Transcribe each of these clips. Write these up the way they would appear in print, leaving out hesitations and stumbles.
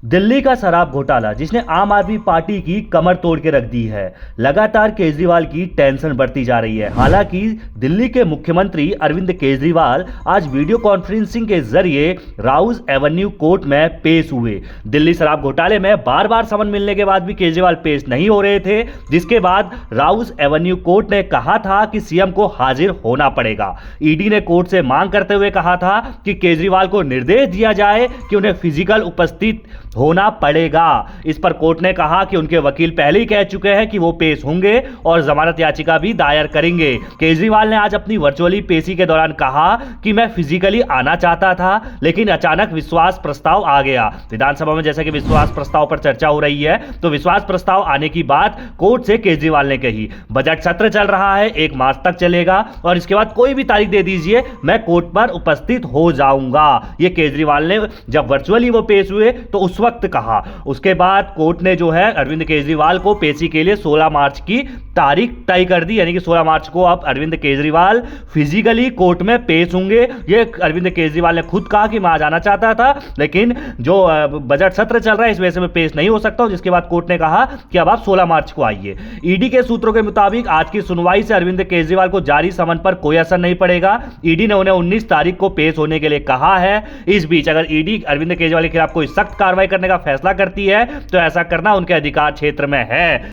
दिल्ली का शराब घोटाला जिसने आम आदमी पार्टी की कमर तोड़ के रख दी है। लगातार केजरीवाल की टेंशन बढ़ती जा रही है। हालांकि दिल्ली के मुख्यमंत्री अरविंद केजरीवाल आज वीडियो कॉन्फ्रेंसिंग के जरिए राउज एवेन्यू कोर्ट में पेश हुए। दिल्ली शराब घोटाले में बार बार समन मिलने के बाद भी केजरीवाल पेश नहीं हो रहे थे, जिसके बाद राउज एवेन्यू कोर्ट ने कहा था कि सीएम को हाजिर होना पड़ेगा। ईडी ने कोर्ट से मांग करते हुए कहा था कि केजरीवाल को निर्देश दिया जाए कि उन्हें फिजिकल उपस्थित होना पड़ेगा। इस पर कोर्ट ने कहा कि उनके वकील पहले ही कह चुके हैं कि वो पेश होंगे और जमानत याचिका भी दायर करेंगे। केजरीवाल ने आज अपनी वर्चुअली पेशी के दौरान कहा कि मैं फिजिकली आना चाहता था, लेकिन अचानक विश्वास प्रस्ताव आ गया। विधानसभा में जैसे कि विश्वास प्रस्ताव पर चर्चा हो रही है, तो विश्वास प्रस्ताव आने की बात कोर्ट से केजरीवाल ने कही। बजट सत्र चल रहा है, 1 मार्च तक चलेगा और इसके बाद कोई भी तारीख दे दीजिए, मैं कोर्ट पर उपस्थित हो जाऊंगा। यह केजरीवाल ने जब वर्चुअली वो पेश हुए तो उस वक्त कहा। उसके बाद कोर्ट ने जो है अरविंद केजरीवाल को पेशी के लिए 16 मार्च की तारीख तय कर दी, यानी कि 16 मार्च को अब अरविंद केजरीवाल फिजिकली कोर्ट में पेश होंगे। ये अरविंद केजरीवाल ने खुद कहा कि मैं आ जाना चाहता था, लेकिन जो बजट सत्र चल रहा है इस वजह से मैं पेश नहीं हो सकता हूं, जिसके बाद कोर्ट ने कहा कि अब आप 16 मार्च को आइए। ईडी के सूत्रों के मुताबिक आज की सुनवाई से अरविंद केजरीवाल को जारी समन पर कोई असर नहीं पड़ेगा। ईडी ने उन्हें 19 तारीख को पेश होने के लिए कहा है। इस बीच अगर ईडी अरविंद केजरीवाल के खिलाफ कोई सख्त कार्रवाई करने का फैसला करती है तो ऐसा करना उनके अधिकार क्षेत्र में है।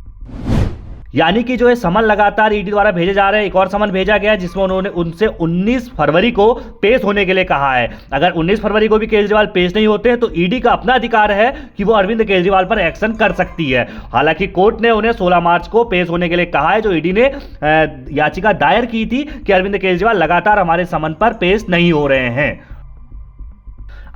यानी कि जो है समन लगातार ईडी द्वारा भेजे जा रहे हैं। एक और समन भेजा गया है जिसमें उन्होंने उनसे 19 फरवरी को पेश होने के लिए कहा है। अगर 19 फरवरी को भी केजरीवाल पेश नहीं होते हैं तो ईडी का अपना अधिकार है कि वो अरविंद केजरीवाल पर एक्शन कर सकती है। हालांकि कोर्ट ने उन्हें 16 मार्च को पेश होने के लिए कहा है। जो ईडी ने याचिका दायर की थी कि अरविंद केजरीवाल लगातार हमारे समन पर पेश नहीं हो रहे हैं।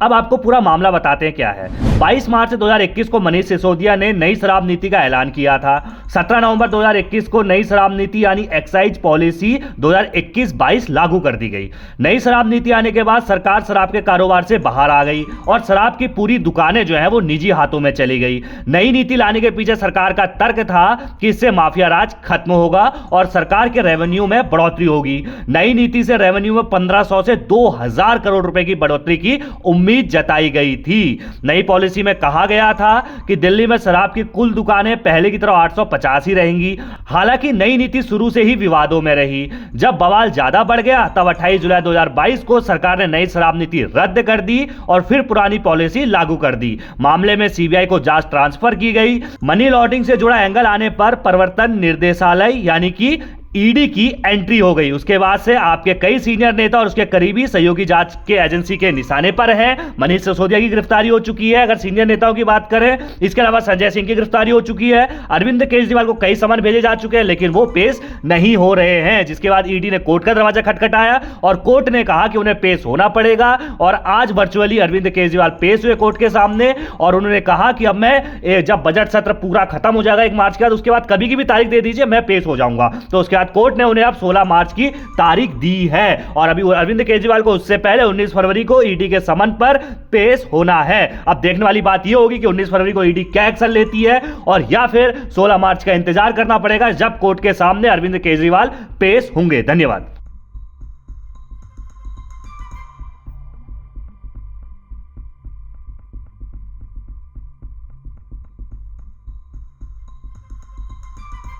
अब आपको पूरा मामला बताते हैं क्या है। 22 मार्च 2021 को मनीष सिसोदिया ने नई शराब नीति का ऐलान किया था। 17 नवंबर 2021 को नई शराब नीति यानी एक्साइज पॉलिसी 2021-22 लागू कर दी गई। नई शराब नीति आने के बाद सरकार शराब के कारोबार से बाहर आ गई और शराब की पूरी दुकानें जो है वो निजी हाथों में चली गई। नई नीति लाने के पीछे सरकार का तर्क था कि इससे माफिया राज खत्म होगा और सरकार के रेवेन्यू में बढ़ोतरी होगी। नई नीति से रेवेन्यू में 1500 से 2000 करोड़ रुपए की बढ़ोतरी की उम्मीद जताई गई थी। नई पॉलिसी में कहा गया था कि दिल्ली में शराब की कुल दुकानें पहले की तरह 850 ही रहेंगी। हालांकि नई नीति शुरू से ही विवादों में रही। जब बवाल ज्यादा बढ़ गया तब 28 जुलाई 2022 को सरकार ने नई शराब नीति रद्द कर दी और फिर पुरानी पॉलिसी लागू कर दी। मामले में सीबीआई को जांच ट्रांसफर की गई। मनी लॉन्ड्रिंग से जुड़ा एंगल आने पर प्रवर्तन निर्देशालय यानी कि ईडी की एंट्री हो गई। उसके बाद से आपके कई सीनियर नेता और उसके करीबी सहयोगी जांच के एजेंसी के निशाने पर हैं। मनीष सिसोदिया की गिरफ्तारी हो चुकी है अगर सीनियर नेताओं की बात करें। इसके अलावा संजय सिंह की गिरफ्तारी हो चुकी है। अरविंद केजरीवाल को कई समन भेजे जा चुके हैं लेकिन वो पेश नहीं हो रहे हैं, जिसके बाद ईडी ने कोर्ट का दरवाजा खटखटाया और कोर्ट ने कहा कि उन्हें पेश होना पड़ेगा। और आज वर्चुअली अरविंद केजरीवाल पेश हुए कोर्ट के सामने और उन्होंने कहा कि अब मैं जब बजट सत्र पूरा खत्म हो जाएगा 1 मार्च के बाद, उसके बाद कभी की भी तारीख दे दीजिए, मैं पेश हो जाऊंगा। तो उसके बाद कोर्ट ने उन्हें अब 16 मार्च की तारीख दी है और अभी अरविंद केजरीवाल को उससे पहले 19 फरवरी को ईडी के समन पर पेश होना है। अब देखने वाली बात यह होगी कि 19 फरवरी को ईडी क्या एक्शन लेती है और या फिर 16 मार्च का इंतजार करना पड़ेगा जब कोर्ट के सामने अरविंद केजरीवाल पेश होंगे। धन्यवाद।